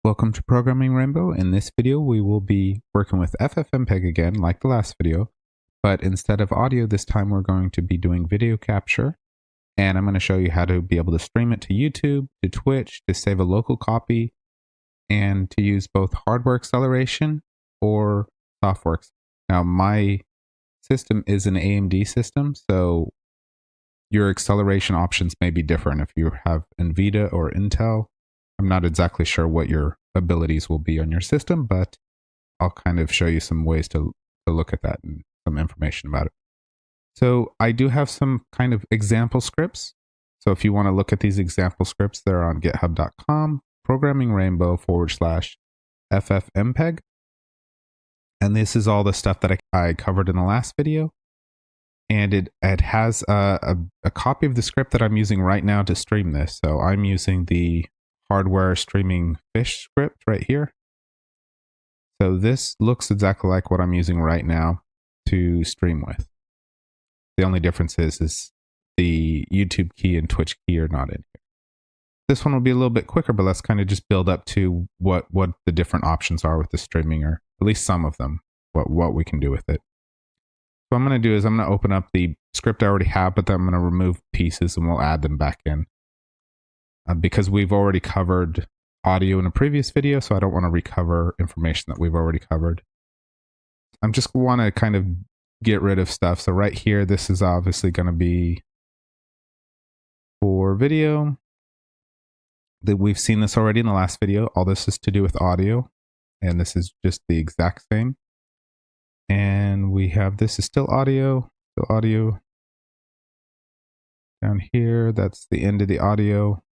Welcome to Programming Rainbow. In this video, we will be working with FFmpeg again, like the last video, but instead of audio this time, we're going to be doing video capture, and I'm going to show you how to be able to stream it to YouTube, to Twitch, to save a local copy, and to use both hardware acceleration or software. Now, my system is an AMD system, so your acceleration options may be different if you have NVIDIA or Intel. I'm not exactly sure what your abilities will be on your system, but I'll kind of show you some ways to look at that and some information about it. So I do have some kind of example scripts. So if you want to look at these example scripts, they're on github.com, programmingrainbow/FFmpeg. And this is all the stuff that I covered in the last video. And it has a copy of the script that I'm using right now to stream this. So I'm using the hardware streaming fish script right here. So this looks exactly like what I'm using right now to stream with. The only difference is the YouTube key and Twitch key are not in here. This one will be a little bit quicker, but let's kind of just build up to what the different options are with the streaming, or at least some of them, what we can do with it. What I'm going to do is I'm going to open up the script I already have, but then I'm going to remove pieces and we'll add them back in. Because we've already covered audio in a previous video, so I don't want to recover information that we've already covered. I'm just want to kind of get rid of stuff. So right here, this is obviously going to be for video. We've seen this already in the last video. All this is to do with audio, and this is just the exact same. And we have, this is still audio. Down here, that's the end of the audio.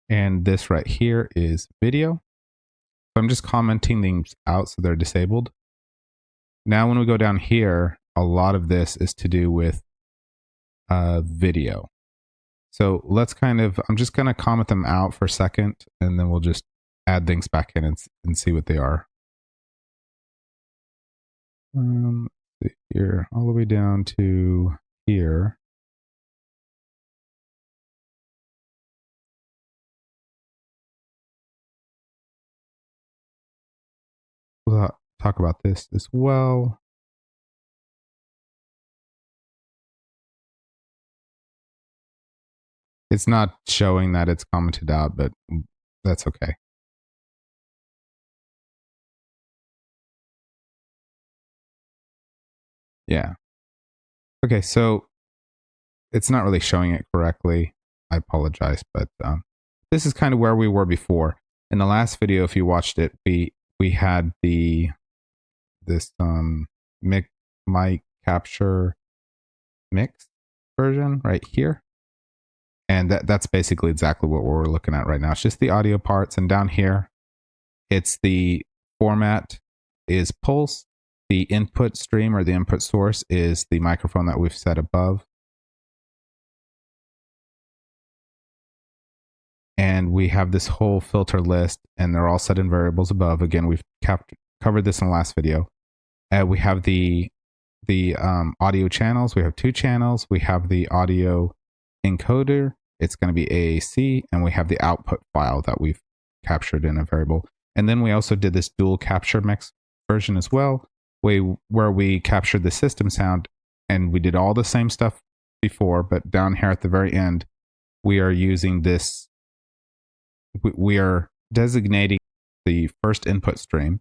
And this right here is video. So I'm just commenting things out so they're disabled. Now when we go down here, a lot of this is to do with video. So let's I'm just going to comment them out for a second, and then we'll just add things back in and see what they are. Let's see here, all the way down to here. We'll talk about this as well. It's not showing that it's commented out, but that's okay. Yeah. Okay, so it's not really showing it correctly. I apologize, but this is kind of where we were before. In the last video, if you watched it, we had this mic capture mix version right here. And that's basically exactly what we're looking at right now. It's just the audio parts, and down here, it's the format is pulse. The input stream or the input source is the microphone that we've set above. And we have this whole filter list, and they're all set in variables above. Again, we've covered this in the last video. We have the audio channels. We have 2 channels. We have the audio encoder. It's going to be AAC, and we have the output file that we've captured in a variable. And then we also did this dual capture mix version as well, where we captured the system sound, and we did all the same stuff before, but down here at the very end, we are using this. We are designating the first input stream.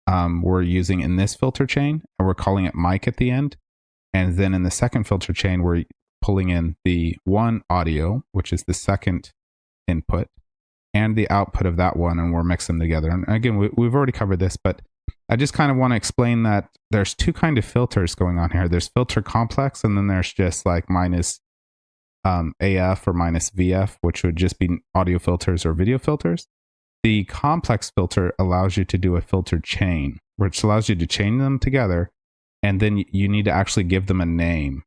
We're using in this filter chain, and we're calling it mic at the end. And then in the second filter chain, we're pulling in the one audio, which is the second input, and the output of that one, and we're mixing them together. And again, we've already covered this, but I just kind of want to explain that there's 2 kind of filters going on here. There's filter complex, and then there's just like minus AF or minus VF, which would just be audio filters or video filters. The complex filter allows you to do a filter chain, which allows you to chain them together, and then you need to actually give them a name.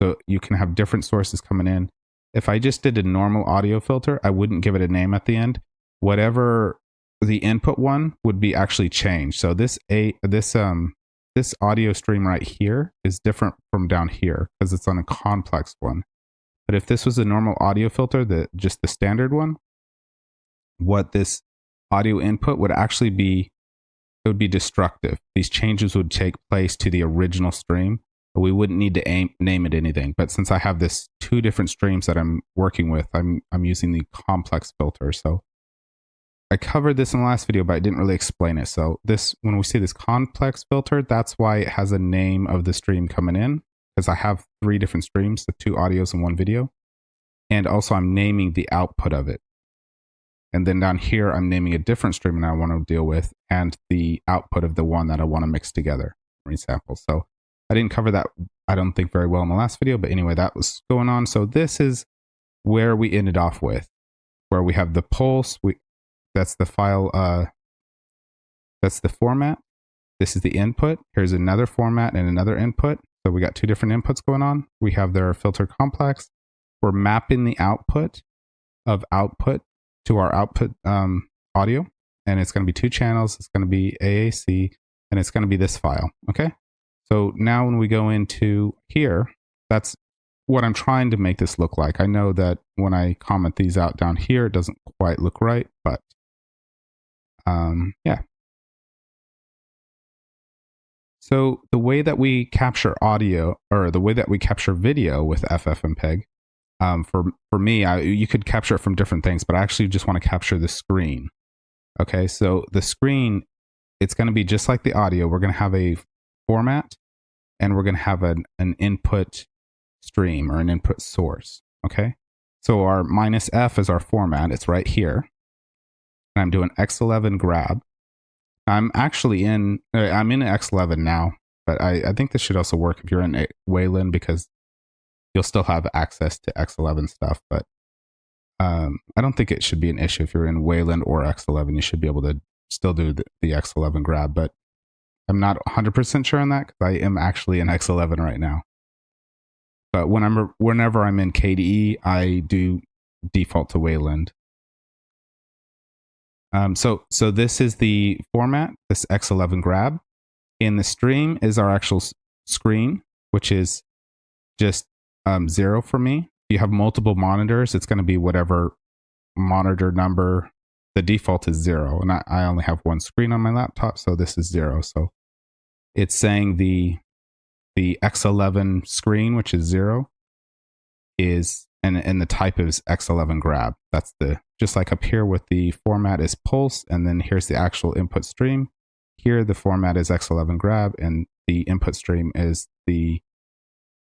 So you can have different sources coming in. If I just did a normal audio filter, I wouldn't give it a name at the end. Whatever the input one would be actually changed. So this audio stream right here is different from down here because it's on a complex one. But if this was a normal audio filter, just the standard one, what this audio input would actually be, it would be destructive. These changes would take place to the original stream, but we wouldn't need to name it anything. But since I have this 2 different streams that I'm working with, I'm using the complex filter. So I covered this in the last video, but I didn't really explain it. So this, when we see this complex filter, that's why it has a name of the stream coming in, because I have 3 different streams, the 2 audios and 1 video. And also I'm naming the output of it. And then down here, I'm naming a different stream that I want to deal with and the output of the one that I want to mix together, for example. So I didn't cover that, I don't think, very well in the last video, but anyway, that was going on. So this is where we ended off with, where we have the pulse, that's the file, that's the format. This is the input. Here's another format and another input. So we got 2 different inputs going on. We have their filter complex. We're mapping the output of output to our output audio. And it's going to be 2 channels. It's going to be AAC, and it's going to be this file. Okay. So now when we go into here, that's what I'm trying to make this look like. I know that when I comment these out down here, it doesn't quite look right, but yeah. So the way that we capture audio, or the way that we capture video with FFmpeg, for me, you could capture it from different things, but I actually just want to capture the screen. Okay, so the screen, it's going to be just like the audio. We're going to have a format, and we're going to have an input stream or an input source. Okay, so our -F is our format. It's right here. And I'm doing x11grab. I'm actually in X11 now, but I think this should also work if you're in Wayland, because you'll still have access to X11 stuff. But I don't think it should be an issue if you're in Wayland or X11. You should be able to still do the x11grab, but I'm not 100% sure on that, because I am actually in X11 right now. But whenever I'm in KDE, I do default to Wayland. So this is the format, this x11grab. In the stream is our actual screen, which is just 0 for me. If you have multiple monitors, it's going to be whatever monitor number. The default is 0, and I only have 1 screen on my laptop, so this is 0. So it's saying the X11 screen, which is 0, is, and the type is x11grab. That's the, just like up here with the format is pulse, and then here's the actual input stream. Here the format is x11grab, and the input stream is the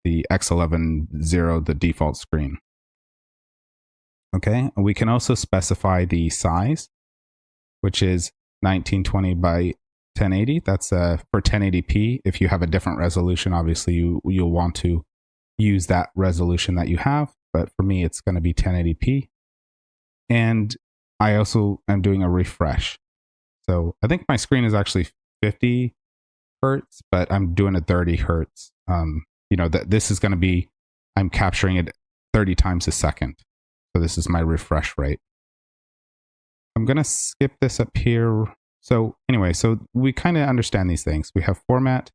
x11 the default screen. Okay, we can also specify the size, which is 1920 by 1080. That's for 1080p. If you have a different resolution, obviously you'll want to use that resolution that you have. But for me, it's going to be 1080p. And I also am doing a refresh. So I think my screen is actually 50 hertz, but I'm doing a 30 hertz. You know, that this is going to be, I'm capturing it 30 times a second. So this is my refresh rate. I'm going to skip this up here. So anyway, so we kind of understand these things. We have format,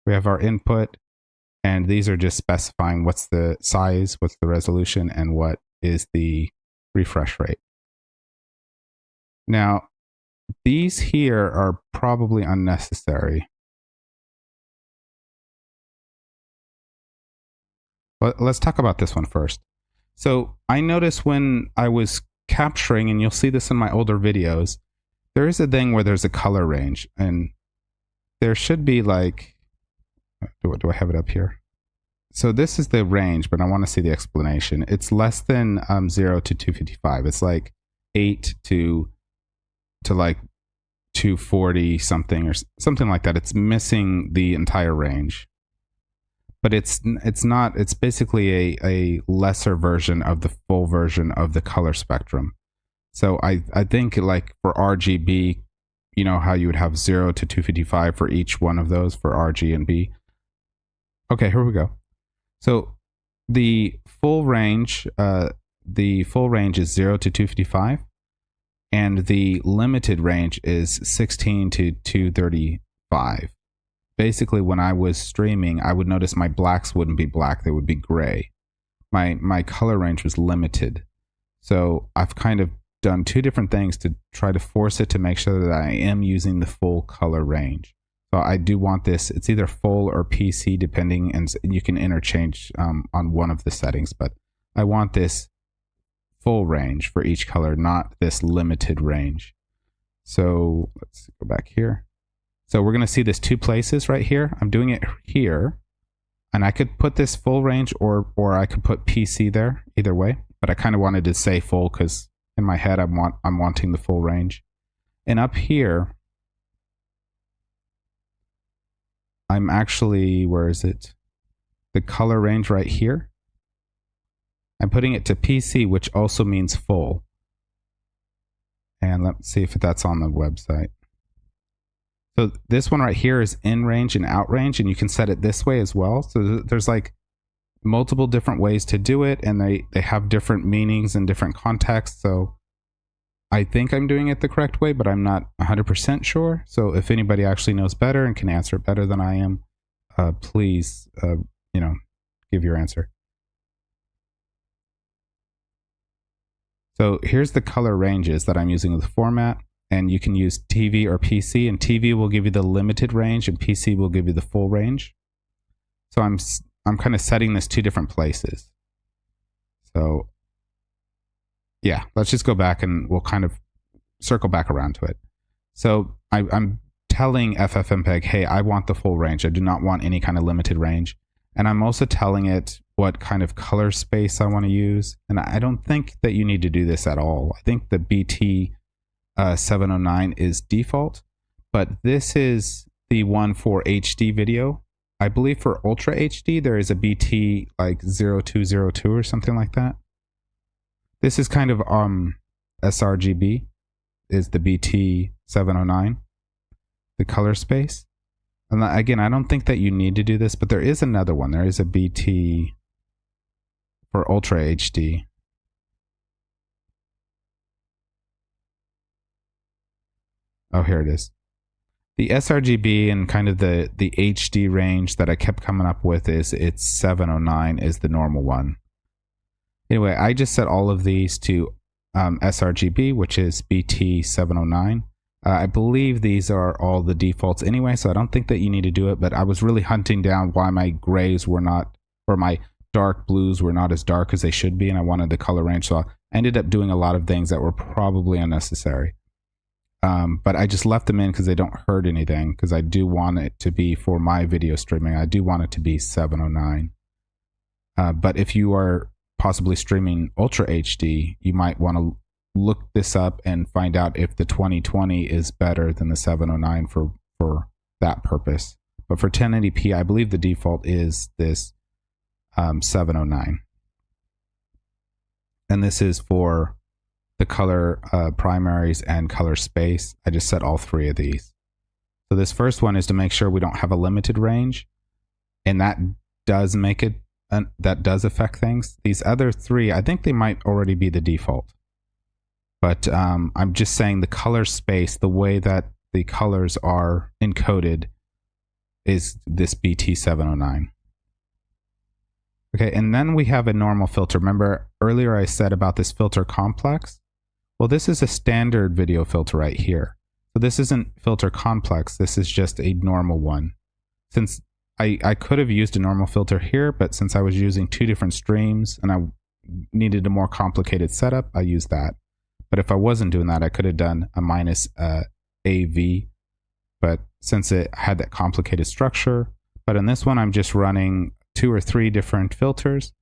we have our input, and these are just specifying what's the size, what's the resolution, and what is the refresh rate. Now, these here are probably unnecessary. Let's talk about this one first. So I noticed when I was capturing, and you'll see this in my older videos, there is a thing where there's a color range, and there should be like, do I have it up here? So this is the range, but I want to see the explanation. It's less than 0 to 255. It's like 8 to like 240 something or something like that. It's missing the entire range. But it's not, it's basically a lesser version of the full version of the color spectrum. So I think like for RGB, you know how you would have 0 to 255 for each one of those for RG and B. Okay, here we go. So the full range is 0 to 255, and the limited range is 16 to 235. Basically, when I was streaming, I would notice my blacks wouldn't be black, they would be gray. My color range was limited. So I've kind of done two different things to try to force it to make sure that I am using the full color range. So I do want this, it's either full or PC depending, and you can interchange on one of the settings, but I want this full range for each color, not this limited range. So let's go back here. So we're going to see this two places right here. I'm doing it here, and I could put this full range or I could put PC there, either way, but I kind of wanted to say full because in my head I'm wanting the full range. And up here, I'm actually, where is it? The color range right here. I'm putting it to PC, which also means full. And let's see if that's on the website. So this one right here is in range and out range, and you can set it this way as well. So there's like multiple different ways to do it, and they have different meanings and different contexts. So I think I'm doing it the correct way, but I'm not 100% sure. So if anybody actually knows better and can answer it better than I am, please, give your answer. So here's the color ranges that I'm using with the format, and you can use TV or PC, and TV will give you the limited range and PC will give you the full range. So I'm kind of setting this two different places. So yeah, let's just go back and we'll kind of circle back around to it. So I'm telling FFmpeg, hey, I want the full range. I do not want any kind of limited range. And I'm also telling it what kind of color space I want to use. And I don't think that you need to do this at all. I think the BT 709 is default, but this is the one for HD video. I believe for Ultra HD, there is a BT like 0202 or something like that. This is kind of sRGB is the BT 709, the color space. And again, I don't think that you need to do this, but there is another one. There is a BT for Ultra HD. Oh, here it is. The sRGB and kind of the HD range that I kept coming up with is it's 709 is the normal one. Anyway, I just set all of these to sRGB, which is BT 709. I believe these are all the defaults anyway, so I don't think that you need to do it, but I was really hunting down why my grays were not, or my dark blues were not as dark as they should be, and I wanted the color range, so I ended up doing a lot of things that were probably unnecessary. But I just left them in because they don't hurt anything, because I do want it to be, for my video streaming, I do want it to be 709. But if you are possibly streaming Ultra HD, you might want to look this up and find out if the 2020 is better than the 709 for that purpose. But for 1080p, I believe the default is this 709. And this is for the color primaries and color space. I just set all three of these. So this first one is to make sure we don't have a limited range, and that does make it, that does affect things. These other three, I think they might already be the default. But I'm just saying the color space, the way that the colors are encoded, is this BT 709. Okay, and then we have a normal filter. Remember earlier I said about this filter complex? Well, this is a standard video filter right here. So this isn't filter complex, this is just a normal one. Since I could have used a normal filter here, but since I was using two different streams and I needed a more complicated setup, I used that. But if I wasn't doing that, I could have done a minus AV. But since it had that complicated structure, but in this one, I'm just running 2 or 3 different filters.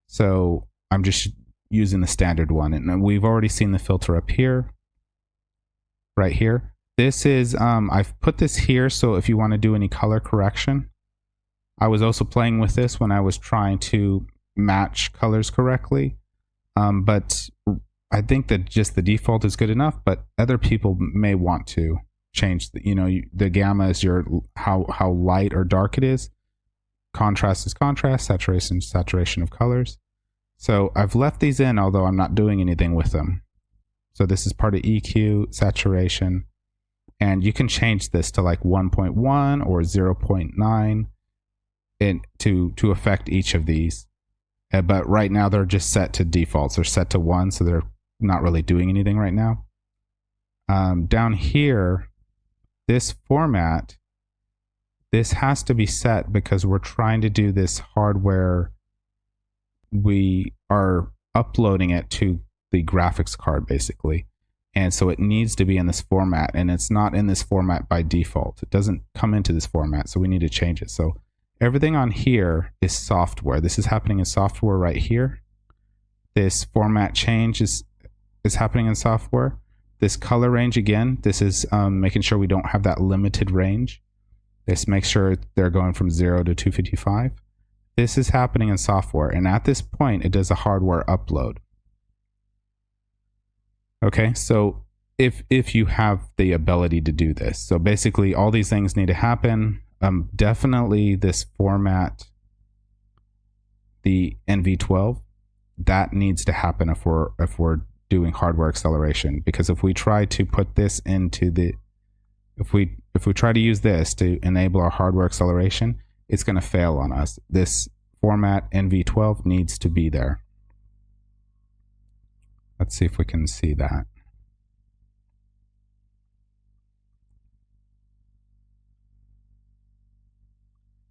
So I'm just using the standard one. And we've already seen the filter up here, right here. This is, I've put this here. So if you want to do any color correction, I was also playing with this when I was trying to match colors correctly. But I think that just the default is good enough, but other people may want to change the gamma is your how light or dark it is. Contrast is contrast, saturation is saturation of colors. So I've left these in, although I'm not doing anything with them. So this is part of EQ, saturation, and you can change this to like 1.1 or 0.9 to affect each of these. But right now they're just set to defaults. They're set to 1, so they're not really doing anything right now. Down here, this format, this has to be set because we're trying to do this hardware. We are uploading it to the graphics card basically. And so it needs to be in this format, and it's not in this format by default. It doesn't come into this format, so we need to change it. So everything on here is software. This is happening in software right here. This format change is happening in software. This color range, again, this is making sure we don't have that limited range. This makes sure they're going from 0 to 255. This is happening in software, and at this point, it does a hardware upload. Okay, so if you have the ability to do this. So basically, all these things need to happen. Definitely this format, the NV12, that needs to happen if we're doing hardware acceleration, because if we try to put this into the, if we try to use this to enable our hardware acceleration, it's going to fail on us. This format NV12 needs to be there. Let's see if we can see that.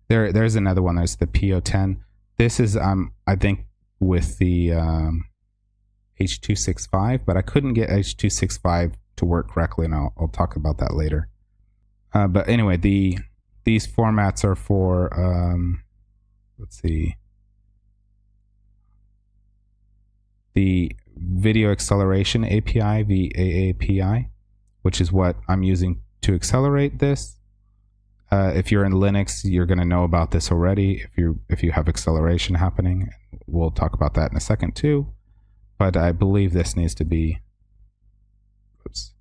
There's another one. There's the PO10. This is I think with the H265, but I couldn't get H265 to work correctly, and I'll talk about that later. But anyway, these formats are for let's see, the Video Acceleration API, VAAPI, which is what I'm using to accelerate this. If you're in Linux, you're going to know about this already. If you have acceleration happening, we'll talk about that in a second too. But I believe this needs to be, oops,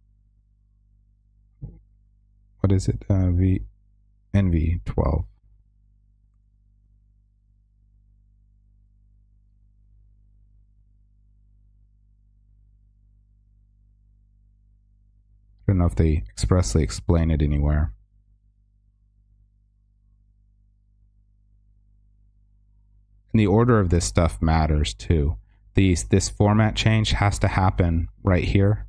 what is it? NV12. I don't know if they expressly explain it anywhere. And the order of this stuff matters too. This format change has to happen right here.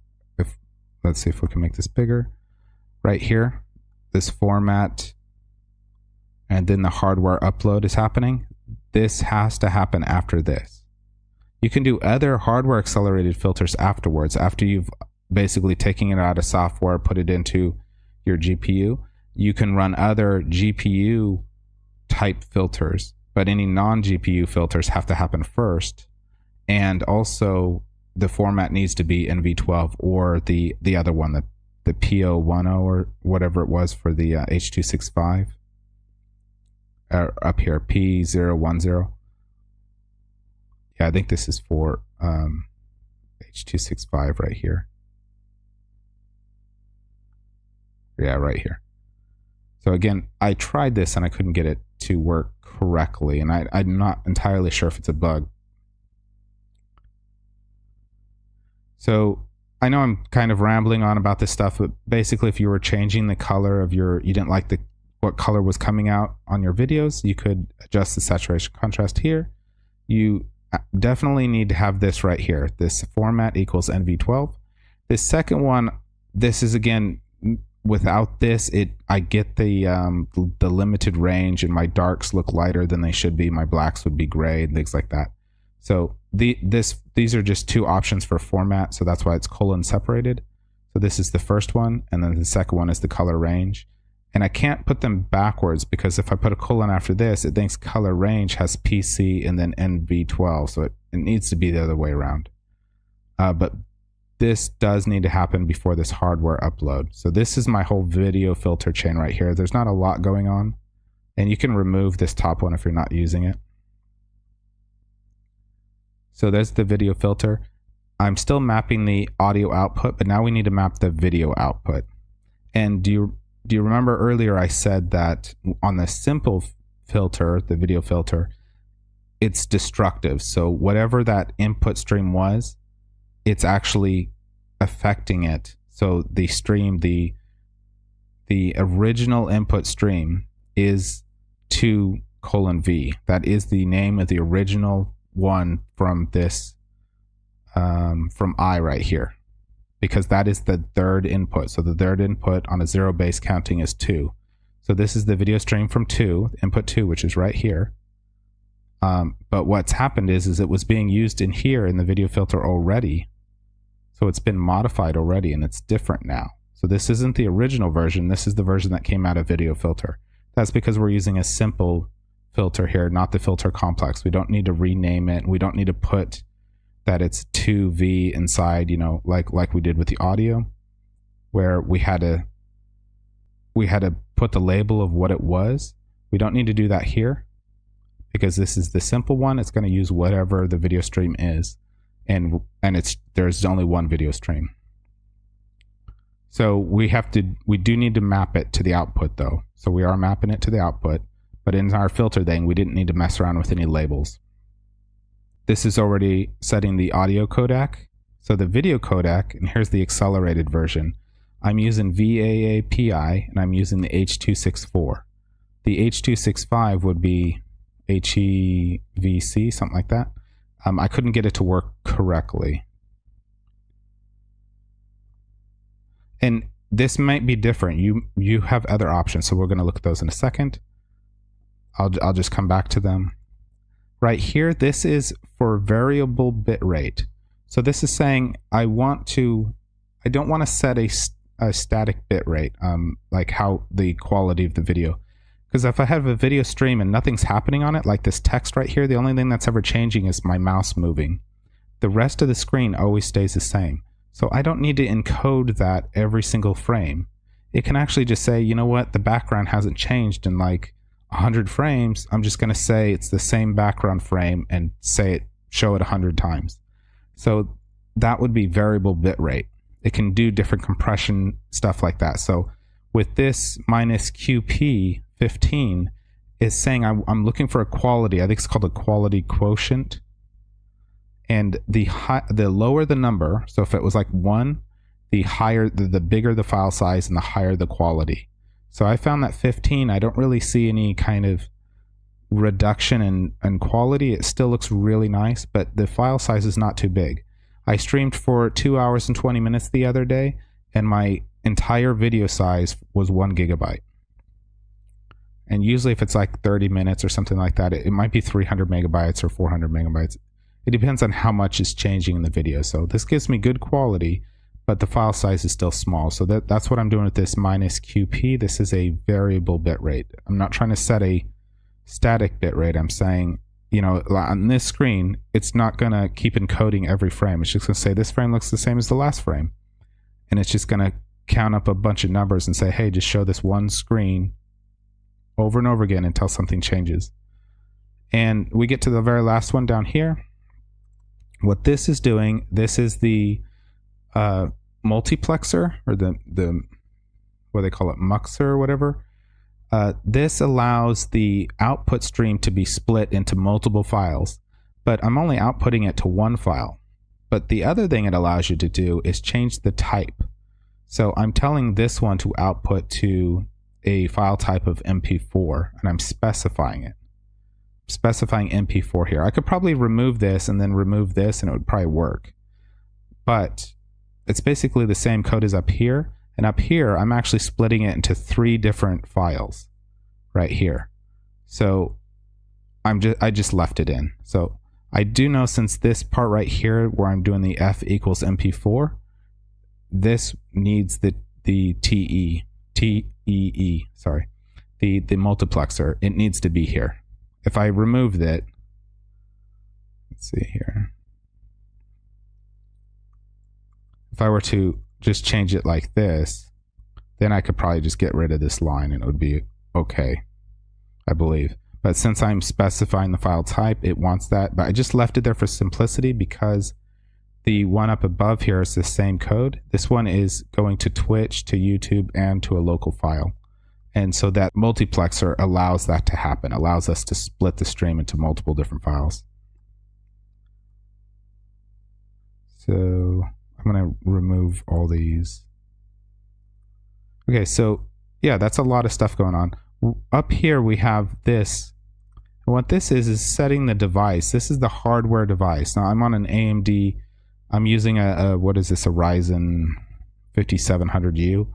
Let's see if we can make this bigger. Right here, this format, and then the hardware upload is happening. This has to happen after this. You can do other hardware accelerated filters afterwards, after you've basically taken it out of software, put it into your GPU. You can run other GPU type filters, but any non-GPU filters have to happen first. And also the format needs to be NV12 or the other one, the PO10 or whatever it was for the H265. Up here, P010. Yeah, I think this is for H265 right here. Yeah, right here. So again, I tried this and I couldn't get it to work correctly, and I'm not entirely sure if it's a bug. So I know I'm kind of rambling on about this stuff, but basically if you were changing the color of you didn't like what color was coming out on your videos, you could adjust the saturation contrast here. You definitely need to have this right here. This format equals NV12. This second one, this is again, without this, I get the limited range, and my darks look lighter than they should be. My blacks would be gray and things like that. So these are just two options for format, so that's why it's colon separated. So this is the first one, and then the second one is the color range. And I can't put them backwards, because if I put a colon after this, it thinks color range has PC and then NV12, so it needs to be the other way around. But this does need to happen before this hardware upload. So this is my whole video filter chain right here. There's not a lot going on, and you can remove this top one if you're not using it. So there's the video filter. I'm still mapping the audio output, but now we need to map the video output. And do you remember earlier I said that on the simple filter, the video filter, it's destructive. So whatever that input stream was, it's actually affecting it. So the stream, the original input stream is 2:V. That is the name of the original one from this from I right here, because that is the third input. So the third input on a zero base counting is 2. So this is the video stream from 2, input 2, which is right here. But what's happened is it was being used in here in the video filter already. So it's been modified already and it's different now. So this isn't the original version. This is the version that came out of video filter. That's because we're using a simple filter here, not the filter complex. We don't need to rename it. We don't need to put that it's 2V inside, you know, like we did with the audio, where we had to put the label of what it was. We don't need to do that here because this is the simple one. It's going to use whatever the video stream is, and there's only one video stream. So we do need to map it to the output though. So we are mapping it to the output, but in our filter thing, we didn't need to mess around with any labels. This is already setting the audio codec. So the video codec, and here's the accelerated version. I'm using vaapi and I'm using the h264. The h265 would be HEVC, something like that. I couldn't get it to work correctly. And this might be different. You have other options, so we're going to look at those in a second. I'll just come back to them. Right here, this is for variable bit rate. So this is saying I don't want to set a static bit rate, like how the quality of the video. Because if I have a video stream and nothing's happening on it, like this text right here, the only thing that's ever changing is my mouse moving. The rest of the screen always stays the same. So I don't need to encode that every single frame. It can actually just say, you know what, the background hasn't changed in like 100 frames. I'm just going to say it's the same background frame and show it 100 times. So that would be variable bit rate. It can do different compression, stuff like that. So with this minus QP15 is saying I'm looking for a quality. I think it's called a quality quotient. And the lower the number, so if it was like 1, the higher, the bigger the file size and the higher the quality. So I found that 15, I don't really see any kind of reduction in quality. It still looks really nice, but the file size is not too big. I streamed for 2 hours and 20 minutes the other day, and my entire video size was 1 gigabyte. And usually if it's like 30 minutes or something like that, it might be 300 megabytes or 400 megabytes. It depends on how much is changing in the video. So this gives me good quality, but the file size is still small. So that's what I'm doing with this minus QP. This is a variable bit rate. I'm not trying to set a static bit rate. I'm saying, you know, on this screen, it's not going to keep encoding every frame. It's just going to say this frame looks the same as the last frame. And it's just going to count up a bunch of numbers and say, hey, just show this one screen over and over again until something changes. And we get to the very last one down here. What this is doing, this is the multiplexer, or the what they call it, muxer or whatever. This allows the output stream to be split into multiple files, but I'm only outputting it to one file. But the other thing it allows you to do is change the type. So I'm telling this one to output to a file type of MP4, and I'm specifying it. Specifying MP4 here. I could probably remove this and then remove this and it would probably work. But it's basically the same code as up here. And up here, I'm actually splitting it into 3 different files right here. So I just left it in. So I do know, since this part right here where I'm doing the F equals MP4, this needs the TEE, sorry, the multiplexer. It needs to be here. If I remove that, let's see here. If I were to just change it like this, then I could probably just get rid of this line and it would be okay, I believe. But since I'm specifying the file type, it wants that. But I just left it there for simplicity because the one up above here is the same code. This one is going to Twitch, to YouTube, and to a local file. And so that multiplexer allows that to happen, allows us to split the stream into multiple different files. So I'm going to remove all these. Okay, so yeah, that's a lot of stuff going on. Up here we have this. And what this is setting the device. This is the hardware device. Now I'm on an AMD I'm using what is this, a Ryzen 5700U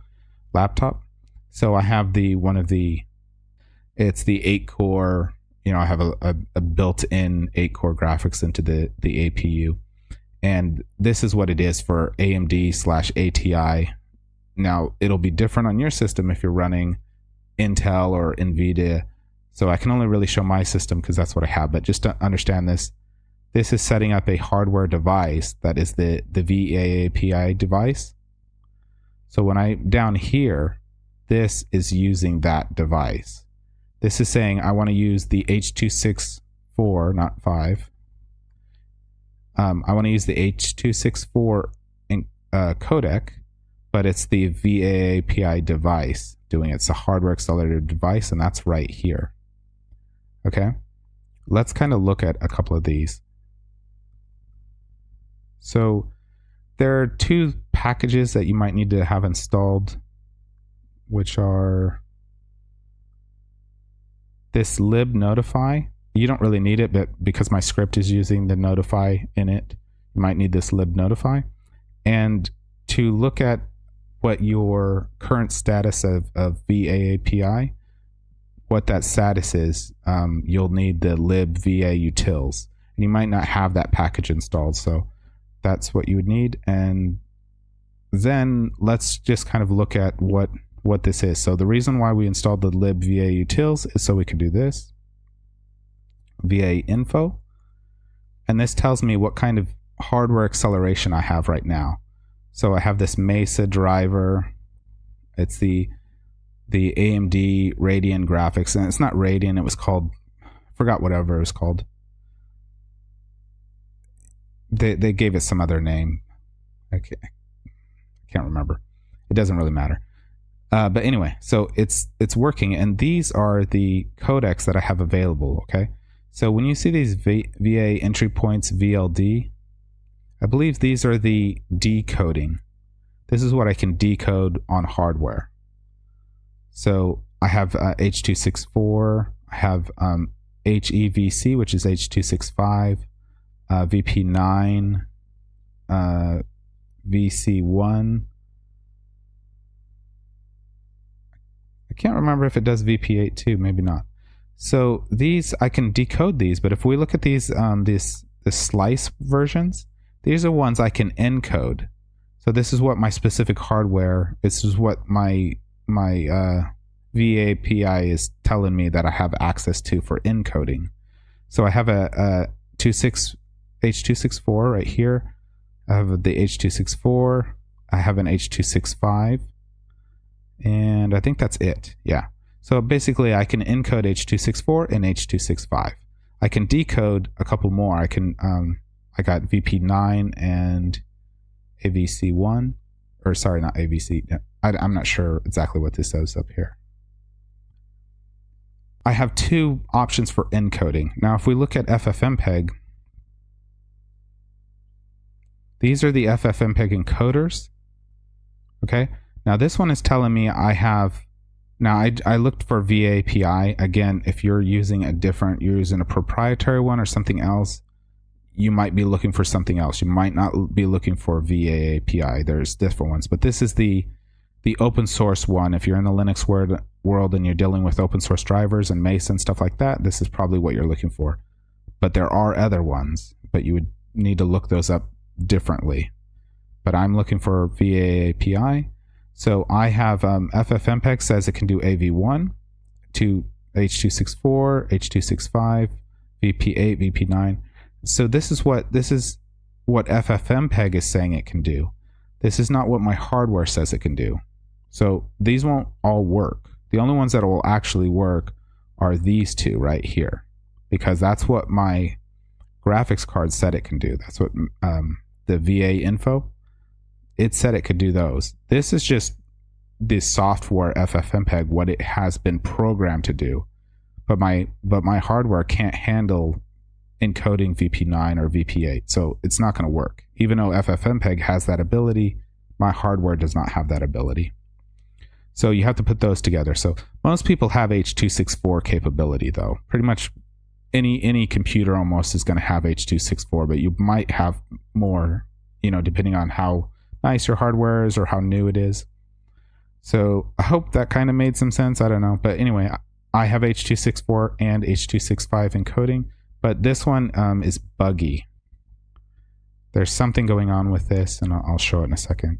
laptop. So I have it's the 8-core, I have a built-in 8-core graphics into the APU. And this is what it is for AMD/ATI. Now, it'll be different on your system if you're running Intel or NVIDIA. So I can only really show my system because that's what I have. But just to understand this is setting up a hardware device that is the vaapi device. So when I'm down here, this is using that device. This is saying I want to use the h264, not 5. I want to use the h264 codec, but it's the vaapi device doing it. It's a hardware accelerated device, and that's right here. Okay, let's kind of look at a couple of these. So there are 2 packages that you might need to have installed, which are this libnotify. You don't really need it, but because my script is using the notify in it, you might need this libnotify. And to look at what your current status of vaapi, what that status is, you'll need the libvautils. And you might not have that package installed, so that's what you would need. And then let's just kind of look at what this is. So the reason why we installed the libvautils is so we can do this. VA info, and this tells me what kind of hardware acceleration I have right now. So I have this Mesa driver. It's the AMD Radeon graphics, and it's not Radeon, it was called, I forgot whatever it was called. They gave it some other name. I can't remember. It doesn't really matter. But anyway, so it's working, and these are the codecs that I have available. Okay. So when you see these VA entry points VLD, I believe these are the decoding. This is what I can decode on hardware. So I have h264, I have HEVC, which is h265, VP9, VC1. I can't remember if it does VP8 too, maybe not. So these, I can decode these, but if we look at these, the slice versions, these are ones I can encode. So this is what my specific hardware, this is what my vaapi is telling me that I have access to for encoding. So I have a h264 right here. I have the h264. I have an h265. And I think that's it. Yeah. So basically I can encode h264 and h265. I can decode a couple more. I can I got VP9 and AVC1, or sorry, not AVC. I'm not sure exactly what this says up here. I have 2 options for encoding. Now, if we look at FFmpeg, these are the FFmpeg encoders. Okay. Now this one is telling me I have. Now I looked for vaapi. Again, if you're using you're using a proprietary one or something else, you might be looking for something else. You might not be looking for vaapi. There's different ones, but this is the open source one. If you're in the Linux world and you're dealing with open source drivers and Mesa and stuff like that, this is probably what you're looking for. But there are other ones, but you would need to look those up differently. But I'm looking for vaapi. So I have FFmpeg says it can do AV1 to H264, H265, VP8, VP9. So this is what FFmpeg is saying it can do. This is not what my hardware says it can do. So these won't all work. The only ones that will actually work are these 2 right here, because that's what my graphics card said it can do. That's what the VA info, it said it could do those. This is just the software FFmpeg, what it has been programmed to do. But my hardware can't handle encoding VP9 or VP8, so it's not going to work. Even though FFmpeg has that ability, my hardware does not have that ability. So you have to put those together. So most people have H264 capability, though. Pretty much any computer almost is going to have H264, but you might have more depending on how nice your hardware is or how new it is. So I hope that kind of made some sense. I don't know. But anyway, I have h264 and h265 encoding, but this one is buggy. There's something going on with this, and I'll show it in a second.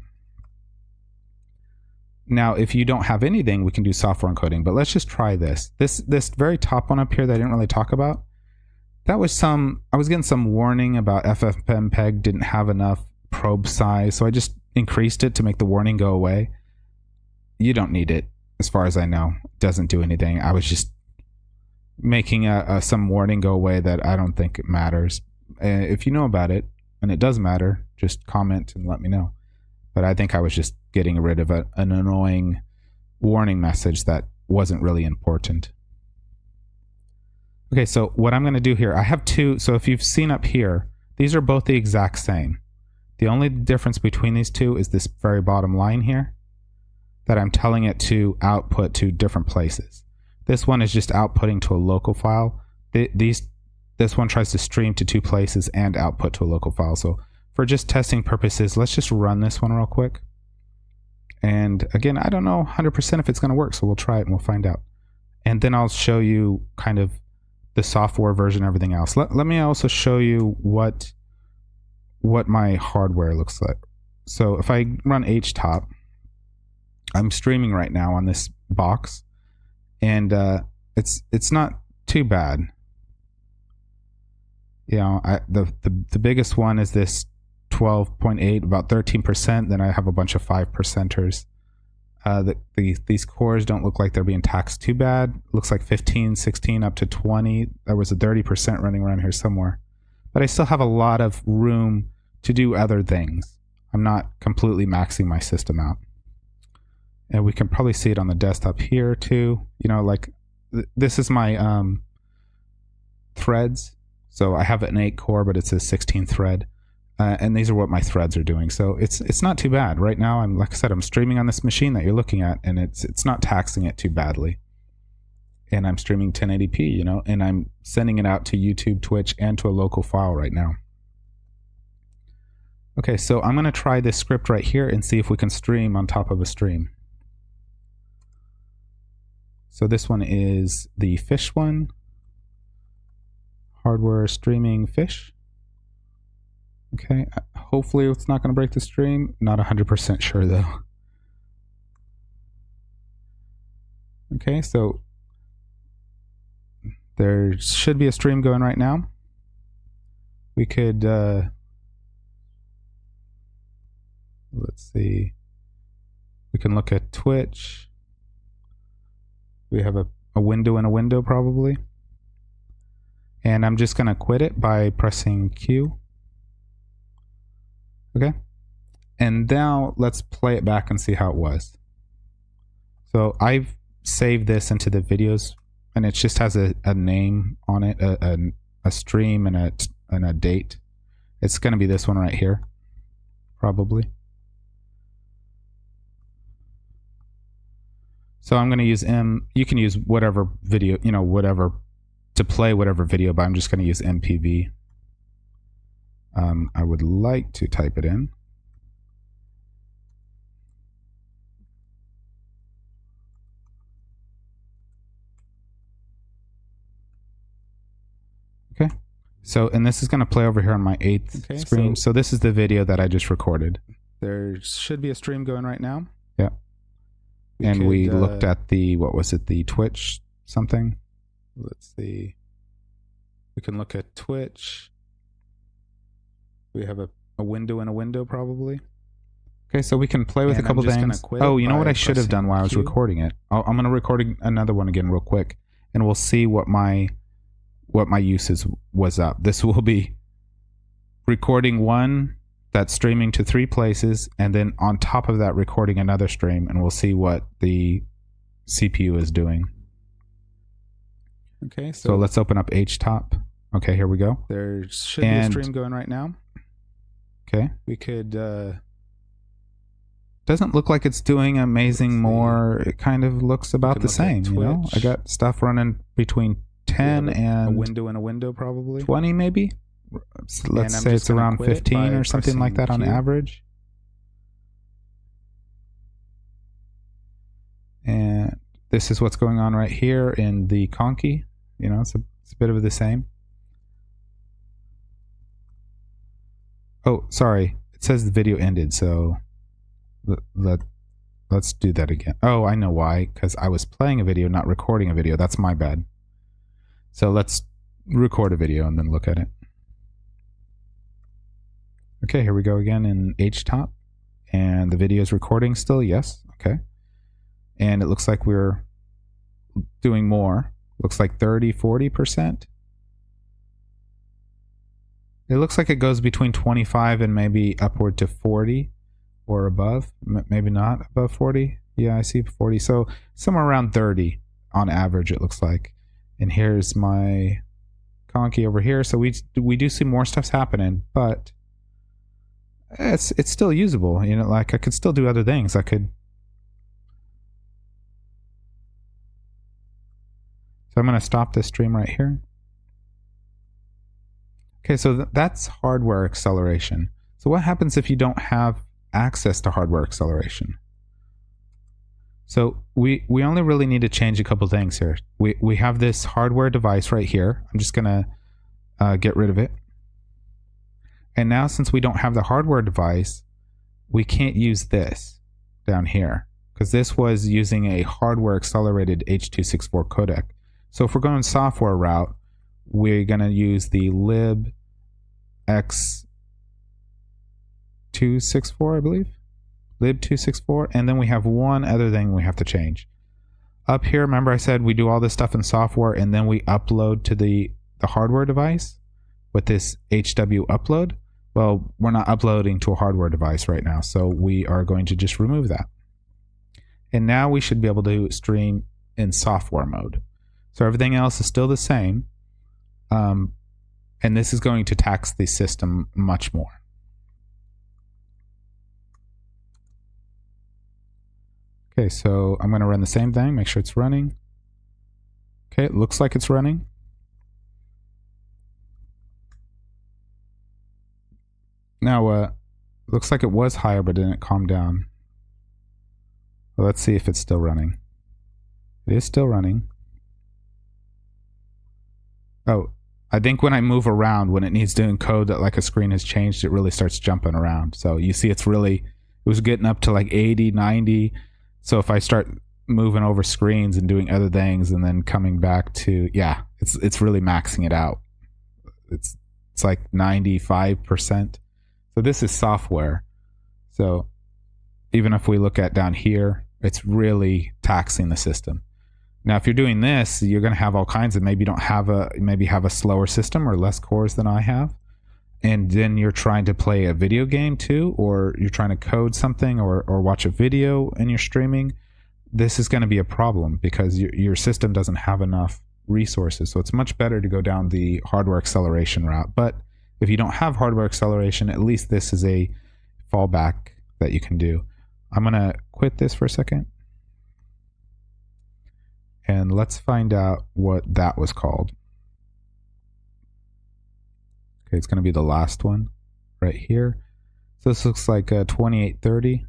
Now, if you don't have anything, we can do software encoding, but let's just try this. This very top one up here that I didn't really talk about, that was I was getting some warning about FFmpeg didn't have enough probe size, so I just increased it to make the warning go away. You don't need it, as far as I know. It doesn't do anything. I was just making some warning go away that I don't think it matters. If you know about it, and it does matter, just comment and let me know. But I think I was just getting rid of an annoying warning message that wasn't really important. Okay, so what I'm going to do here, I have two. So if you've seen up here, these are both the exact same. The only difference between these two is this very bottom line here, that I'm telling it to output to different places. This one is just outputting to a local file. This one tries to stream to two places and output to a local file. So for just testing purposes, let's just run this one real quick. And again, I don't know 100% if it's going to work, so we'll try it and we'll find out. And then I'll show you kind of the software version, everything else. Let me also show you what my hardware looks like. So if I run htop, I'm streaming right now on this box, and it's not too bad. The biggest one is this 12.8, about 13%. Then I have a bunch of 5%ers. These cores don't look like they're being taxed too bad. Looks like 15, 16, up to 20. There was a 30% running around here somewhere. But I still have a lot of room to do other things. I'm not completely maxing my system out. And we can probably see it on the desktop here too. This is my threads. So I have an 8 core, but it's a 16 thread. And these are what my threads are doing. So it's not too bad. Right now, like I said, I'm streaming on this machine that you're looking at, and it's not taxing it too badly. And I'm streaming 1080p, and I'm sending it out to YouTube, Twitch, and to a local file right now. Okay, so I'm going to try this script right here and see if we can stream on top of a stream. So this one is the fish one. Hardware streaming fish. Okay, hopefully it's not going to break the stream. Not 100% sure though. Okay, so there should be a stream going right now. We could, let's see. We can look at Twitch. We have a window in a window probably. And I'm just going to quit it by pressing Q. Okay. And now let's play it back and see how it was. So I've saved this into the videos, and it just has a name on it, a stream and a date. It's going to be this one right here, probably. So I'm going to use you can use whatever video, whatever to play whatever video, but I'm just going to use MPV. I would like to type it in. Okay. So, and this is going to play over here on my 8th screen. So this is the video that I just recorded. There should be a stream going right now. Yeah. And we looked at the, what was it, the Twitch something? Let's see. We can look at Twitch. We have a window in a window probably. Okay, so we can play with a couple things. Oh, you know what I should have done while I was recording it? I'm going to record another one again real quick, and we'll see what my usage was up. This will be recording one that's streaming to 3 places, and then on top of that recording another stream, and we'll see what the CPU is doing. Okay, so let's open up htop. Okay, here we go. There should be a stream going right now. Okay, we could doesn't look like it's doing amazing more. It kind of looks about the same, I got stuff running between 10 and a window in a window probably 20 maybe. So let's say it's around 15 or something like that on average. And this is what's going on right here in the conky. You know, it's a bit of the same. Oh, sorry. It says the video ended, so let's do that again. Oh, I know why. Because I was playing a video, not recording a video. That's my bad. So let's record a video and then look at it. Okay, here we go again in HTOP. And the video is recording still. Yes. Okay. And it looks like we're doing more. Looks like 30-40%. It looks like it goes between 25 and maybe upward to 40 or above. Maybe not above 40. Yeah, I see 40. So somewhere around 30 on average, it looks like. And here's my conky over here. So we do see more stuff's happening, but it's still usable. You know, like I could still do other things. I could. So I'm going to stop this stream right here. Okay, so that's hardware acceleration. So what happens if you don't have access to hardware acceleration? So we only really need to change a couple things here. We have this hardware device right here. I'm just going to get rid of it. And now since we don't have the hardware device, we can't use this down here because this was using a hardware accelerated h264 codec. So if we're going software route, we're going to use the lib x264, I believe. lib264. And then we have one other thing we have to change. Up here, remember I said we do all this stuff in software and then we upload to the hardware device with this HW upload. Well, we're not uploading to a hardware device right now, so we are going to just remove that. And now we should be able to stream in software mode. So everything else is still the same. And this is going to tax the system much more. Okay, so I'm going to run the same thing, make sure it's running. Okay, it looks like it's running. Now, looks like it was higher, but didn't calm down. Well, let's see if it's still running. It is still running. Oh, I think when I move around, when it needs to encode that like a screen has changed, it really starts jumping around. So you see it was getting up to like 80, 90. So if I start moving over screens and doing other things and then coming back to, yeah, it's really maxing it out. It's like 95%. So this is software. So even if we look at down here, it's really taxing the system. Now, if you're doing this, you're going to have all kinds of, maybe have a slower system or less cores than I have. And then you're trying to play a video game too, or you're trying to code something or watch a video and you're streaming. This is going to be a problem because your system doesn't have enough resources. So it's much better to go down the hardware acceleration route. But if you don't have hardware acceleration, at least this is a fallback that you can do. I'm going to quit this for a second. And let's find out what that was called. Okay, it's going to be the last one right here. So this looks like 2830.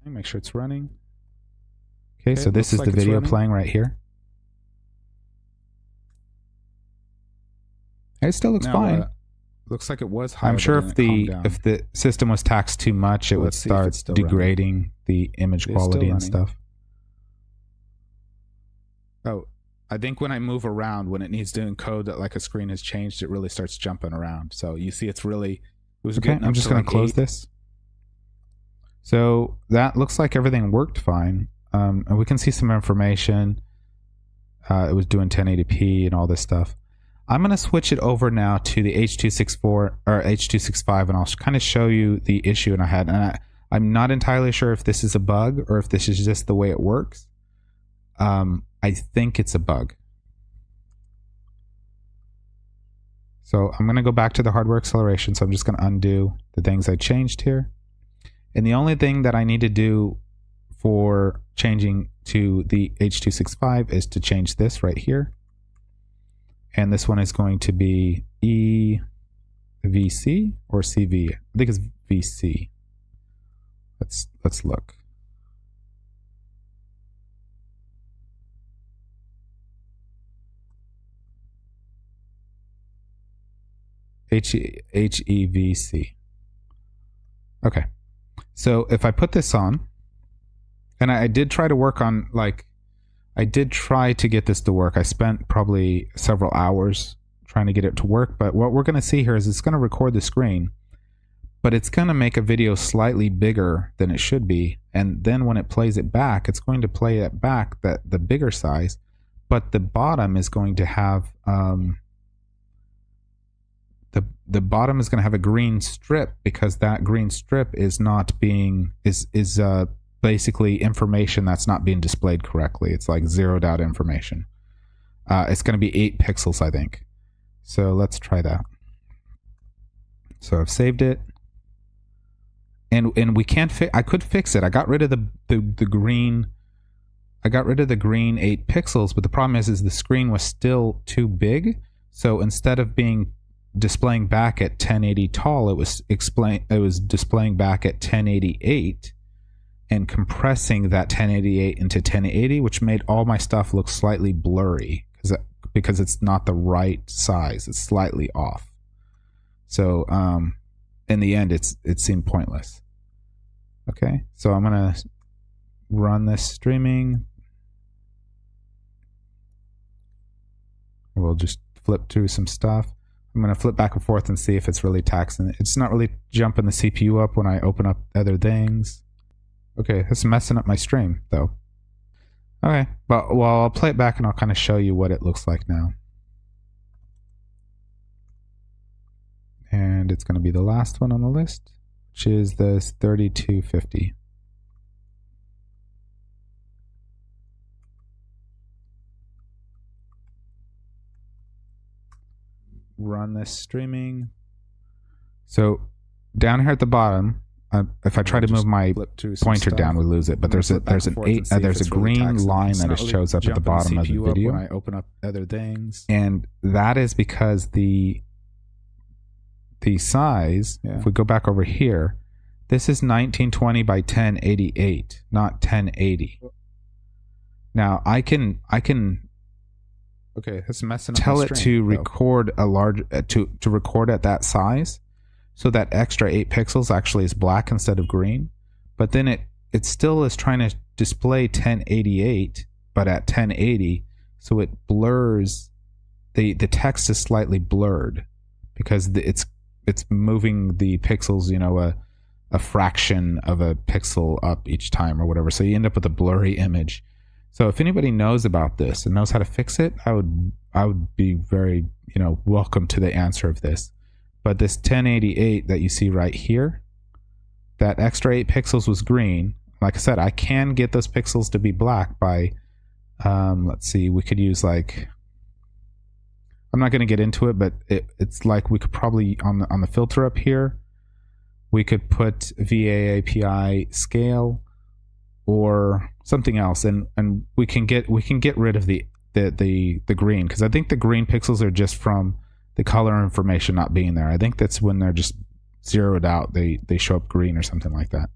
Make sure it's running. Okay, so this is the video playing right here. It still looks fine. Looks like it was higher. I'm sure if the system was taxed too much, it would start degrading the image quality and stuff. Oh, I think when I move around, when it needs to encode that like a screen has changed, it really starts jumping around. So you see it was okay, I'm just going to close this. So that looks like everything worked fine. And we can see some information. It was doing 1080p and all this stuff. I'm going to switch it over now to the h264 or h265, and I'll kind of show you the issue I had. And I'm not entirely sure if this is a bug or if this is just the way it works. I think it's a bug. So I'm going to go back to the hardware acceleration. So I'm just going to undo the things I changed here. And the only thing that I need to do for changing to the H265 is to change this right here. And this one is going to be EVC or CV. I think it's VC. Let's look. HEVC. Okay. So if I put this on, and I did try to work on, like, I did try to get this to work. I spent probably several hours trying to get it to work, but what we're going to see here is it's going to record the screen, but it's going to make a video slightly bigger than it should be, and then when it plays it back, it's going to play it back the bigger size, but the bottom is going to have the bottom is going to have a green strip, because that green strip is not being basically information that's not being displayed correctly. It's like zeroed out information. It's going to be 8 pixels, I think. So let's try that. So I've saved it, and we can't I could fix it. I got rid of the green. I got rid of the green 8 pixels, but the problem is the screen was still too big. So instead of displaying back at 1080 tall, it was displaying back at 1088 and compressing that 1088 into 1080, which made all my stuff look slightly blurry because it's not the right size. It's slightly off. So in the end, it seemed pointless. Okay, so I'm gonna run this streaming. We'll just flip through some stuff. I'm going to flip back and forth and see if it's really taxing it. It's not really jumping the CPU up when I open up other things. Okay, it's messing up my stream, though. Okay, well, I'll play it back and I'll kind of show you what it looks like now. And it's going to be the last one on the list, which is the 3250. Run this streaming. So down here at the bottom, if I try to move my pointer down, we lose it. But there's a green line that shows up at the bottom of the video. When I open up other things, and that is because the size. Yeah. If we go back over here, this is 1920 by 1088, not 1080. Now I can. Okay, that's messing up. Tell it to record a large to record at that size, so that extra 8 pixels actually is black instead of green. But then it still is trying to display 1088, but at 1080, so it blurs. The text is slightly blurred because it's moving the pixels, you know, a fraction of a pixel up each time or whatever. So you end up with a blurry image. So if anybody knows about this and knows how to fix it, I would be very, you know, welcome to the answer of this. But this 1088 that you see right here, that extra 8 pixels was green. Like I said, I can get those pixels to be black by, let's see, we could use like, I'm not going to get into it, but it's like we could probably on the filter up here, we could put vaapi scale or something else, and we can get rid of the green, because I think the green pixels are just from the color information not being there. I think that's when they're just zeroed out, they show up green or something like that.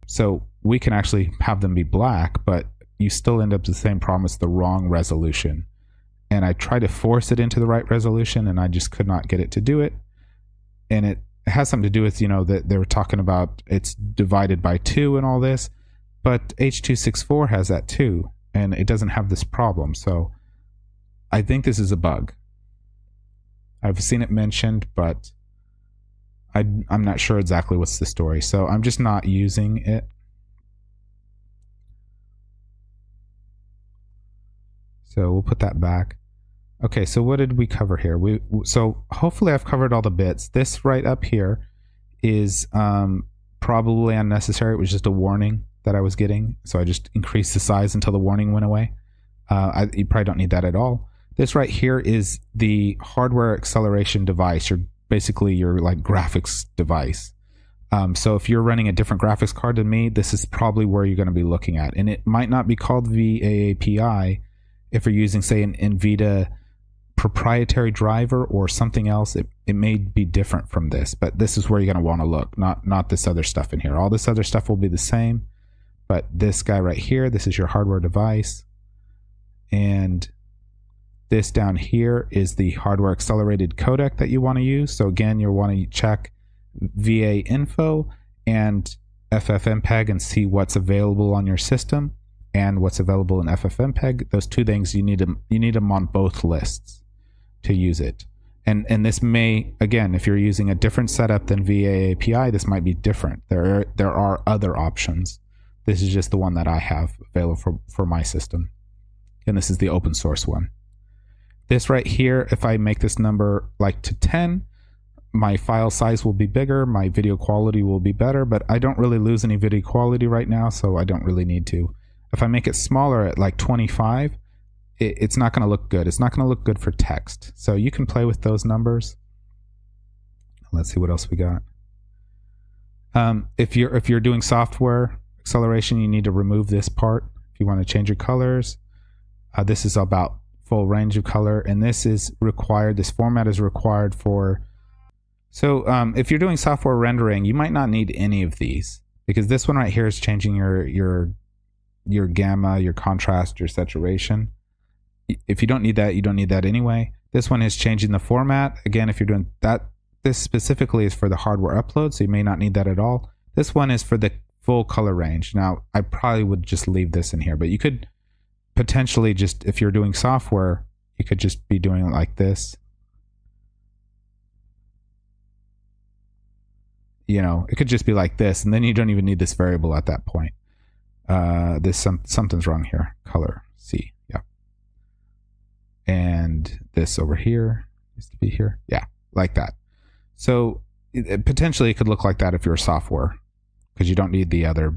So we can actually have them be black, but you still end up with the same problem. It's the wrong resolution. And I tried to force it into the right resolution, and I just could not get it to do it. And it has something to do with, you know, that they were talking about it's divided by 2 and all this. But H264 has that too, and it doesn't have this problem. So I think this is a bug. I've seen it mentioned, but I'm not sure exactly what's the story. So I'm just not using it. So we'll put that back. Okay, so what did we cover here? So hopefully I've covered all the bits. This right up here is probably unnecessary. It was just a warning that I was getting, so I just increased the size until the warning went away. You probably don't need that at all. This right here is the hardware acceleration device, or basically your like graphics device. So if you're running a different graphics card than me, this is probably where you're going to be looking at. And it might not be called vaapi if you're using, say, an NVIDIA proprietary driver or something else. It may be different from this, but this is where you're going to want to look, not this other stuff in here. All this other stuff will be the same, but this guy right here, this is your hardware device. And this down here is the hardware accelerated codec that you want to use. So again, you'll want to check VA info and FFmpeg and see what's available on your system and what's available in FFmpeg. Those two things, you need them on both lists to use it. And this may, again, if you're using a different setup than vaapi, this might be different. There are other options. This is just the one that I have available for my system. And this is the open source one. This right here, if I make this number like to 10, my file size will be bigger, my video quality will be better, but I don't really lose any video quality right now, so I don't really need to. If I make it smaller at like 25, it's not going to look good. It's not going to look good for text. So you can play with those numbers. Let's see what else we got. If you're doing software acceleration, you need to remove this part. If you want to change your colors, this is about full range of color, and this is required. This format is required for. So if you're doing software rendering, you might not need any of these, because this one right here is changing your gamma, your contrast, your saturation. If you don't need that, you don't need that anyway. This one is changing the format. Again, if you're doing that, this specifically is for the hardware upload, so you may not need that at all. This one is for the full color range. Now, I probably would just leave this in here, but you could potentially just, if you're doing software, you could just be doing it like this. You know, it could just be like this, and then you don't even need this variable at that point. Something's wrong here. Color C, yeah. And this over here needs to be here, yeah, like that. So potentially it could look like that if you're software, because you don't need the other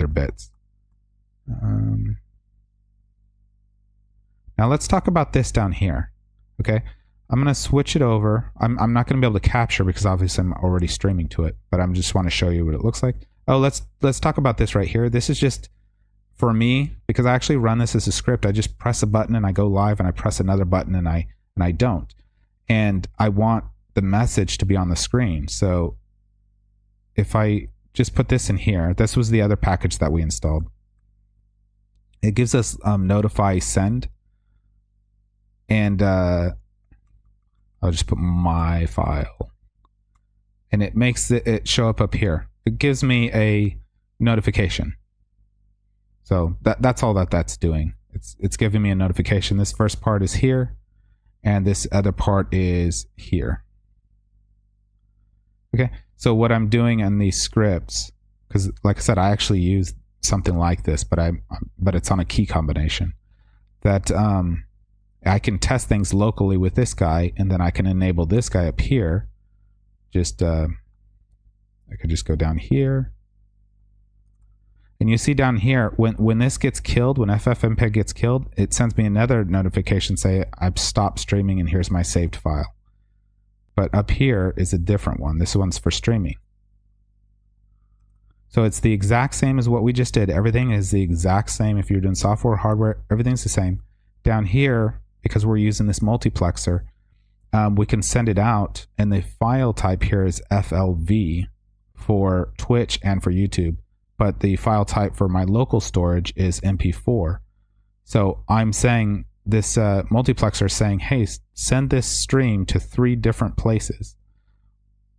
bits. Now let's talk about this down here. Okay, I'm going to switch it over. I'm not going to be able to capture because obviously I'm already streaming to it, but I just want to show you what it looks like. Oh, let's talk about this right here. This is just for me, because I actually run this as a script. I just press a button and I go live, and I press another button and I don't. And I want the message to be on the screen. So if I just put this in here, this was the other package that we installed. It gives us notify send. And I'll just put my file, and it makes it show up here. It gives me a notification. So that's all that's doing. It's giving me a notification. This first part is here, and this other part is here. Okay, so what I'm doing in these scripts, because like I said, I actually use something like this, but it's on a key combination that I can test things locally with this guy, and then I can enable this guy up here. Just I could just go down here, and you see down here when this gets killed, when FFmpeg gets killed, it sends me another notification say I've stopped streaming and here's my saved file. But up here is a different one. This one's for streaming. So it's the exact same as what we just did. Everything is the exact same. If you're doing software, hardware, everything's the same. Down here, because we're using this multiplexer, we can send it out, and the file type here is FLV for Twitch and for YouTube, but the file type for my local storage is MP4. So I'm saying this multiplexer is saying, hey, send this stream to 3 different places.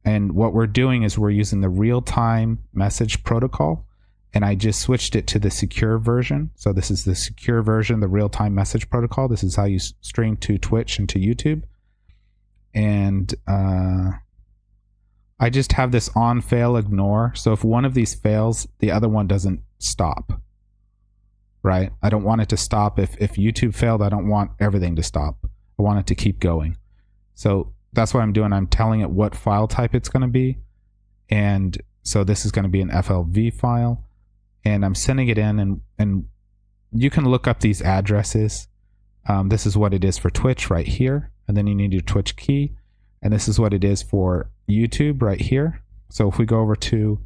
And what we're doing is we're using the real-time message protocol, and I just switched it to the secure version. So this is the secure version, the real-time message protocol. This is how you stream to Twitch and to YouTube. And I just have this on, fail, ignore. So if one of these fails, the other one doesn't stop, right? I don't want it to stop. If YouTube failed, I don't want everything to stop. I want it to keep going. So that's what I'm doing. I'm telling it what file type it's going to be. And so this is going to be an FLV file. And I'm sending it in, and you can look up these addresses. This is what it is for Twitch right here. And then you need your Twitch key. And this is what it is for YouTube right here. So if we go over to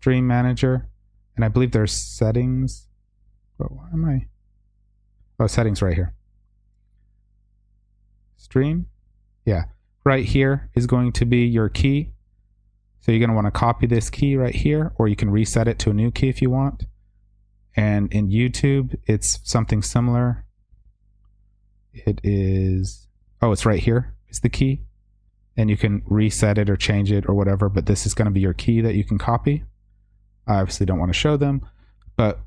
stream manager, and I believe there's settings. But why am I? Oh, settings right here. Stream. Yeah, right here is going to be your key. So you're going to want to copy this key right here, or you can reset it to a new key if you want. And in YouTube, it's something similar. It is, oh, it's right here is the key. And you can reset it or change it or whatever, but this is going to be your key that you can copy. I obviously don't want to show them, but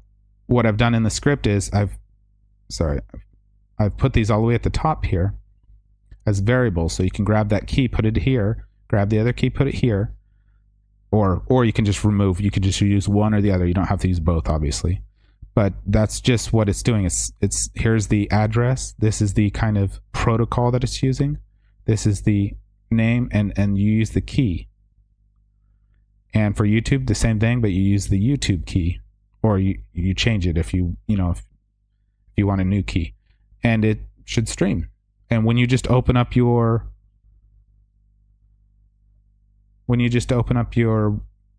what I've done in the script is I've put these all the way at the top here as variables. So you can grab that key, put it here, grab the other key, put it here, or you can just remove, you can just use one or the other. You don't have to use both, obviously. But that's just what it's doing. It's here's the address. This is the kind of protocol that it's using. This is the name, and you use the key. And for YouTube, the same thing, but you use the YouTube key, or you change it if you want a new key, and it should stream. And when you just open up your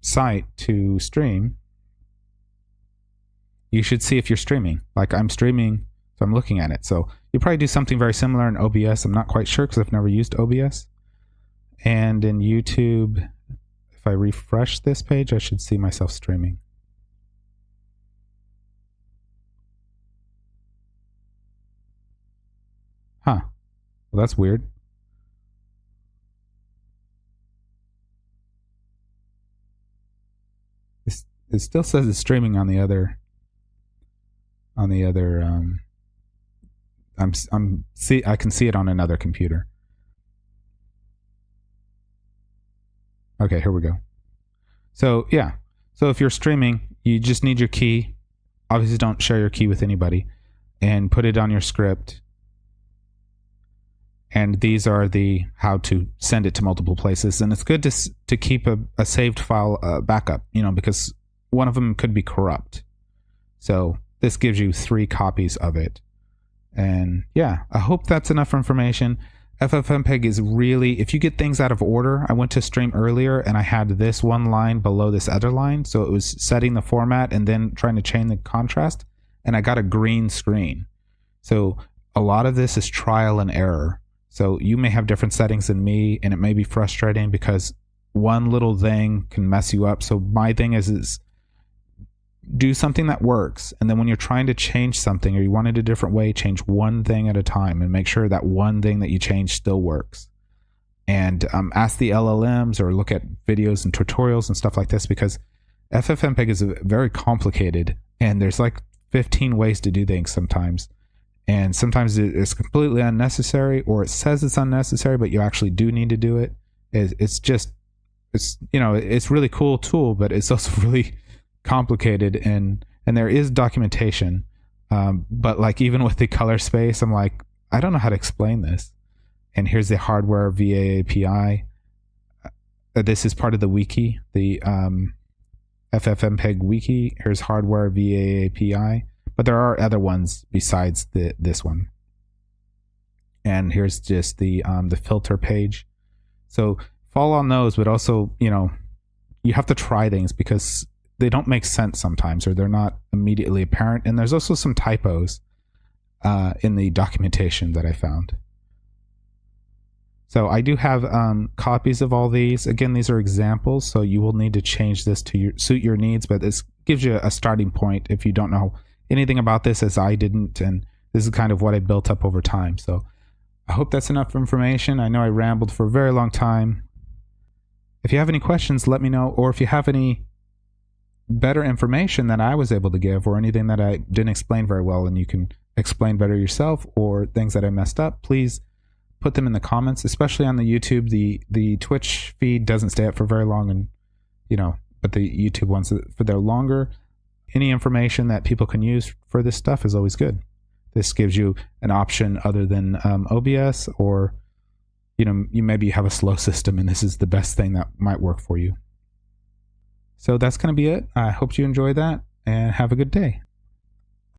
site to stream, you should see if you're streaming. Like I'm streaming, so I'm looking at it. So you probably do something very similar in OBS. I'm not quite sure because I've never used OBS. And in YouTube, if I refresh this page, I should see myself streaming. Huh. Well, that's weird. It still says it's streaming on the other. I can see it on another computer. Okay, here we go. So yeah, so if you're streaming, you just need your key. Obviously don't share your key with anybody, and put it on your script. And these are the how to send it to multiple places. And it's good to keep a saved file backup, because one of them could be corrupt. So this gives you 3 copies of it. And yeah, I hope that's enough information. FFmpeg is really, if you get things out of order, I went to stream earlier and I had this one line below this other line. So it was setting the format and then trying to change the contrast. And I got a green screen. So a lot of this is trial and error. So you may have different settings than me, and it may be frustrating because one little thing can mess you up. So my thing is do something that works, and then when you're trying to change something or you want it a different way, change one thing at a time and make sure that one thing that you change still works. And ask the LLMs or look at videos and tutorials and stuff like this, because FFmpeg is very complicated and there's like 15 ways to do things sometimes. And sometimes it's completely unnecessary, or it says it's unnecessary, but you actually do need to do it. It's really cool tool, but it's also really complicated, and there is documentation, but like even with the color space, I'm like, I don't know how to explain this. And here's the hardware VAAPI. This is part of the wiki, the FFmpeg wiki. Here's hardware VAAPI, but there are other ones besides this one. And here's just the filter page. So follow on those, but also you have to try things because they don't make sense sometimes, or they're not immediately apparent. And there's also some typos in the documentation that I found. So I do have copies of all these. Again, these are examples, so you will need to change this to suit your needs, but this gives you a starting point if you don't know anything about this, as I didn't, and this is kind of what I built up over time. So I hope that's enough information. I know I rambled for a very long time. If you have any questions, let me know, or if you have any better information that I was able to give, or anything that I didn't explain very well and you can explain better yourself, or things that I messed up, please put them in the comments, especially on the YouTube. The Twitch feed doesn't stay up for very long, and but the YouTube ones, for they're longer. Any information that people can use for this stuff is always good. This gives you an option other than OBS, or you maybe have a slow system and this is the best thing that might work for you. So that's going to be it. I hope you enjoy that and have a good day.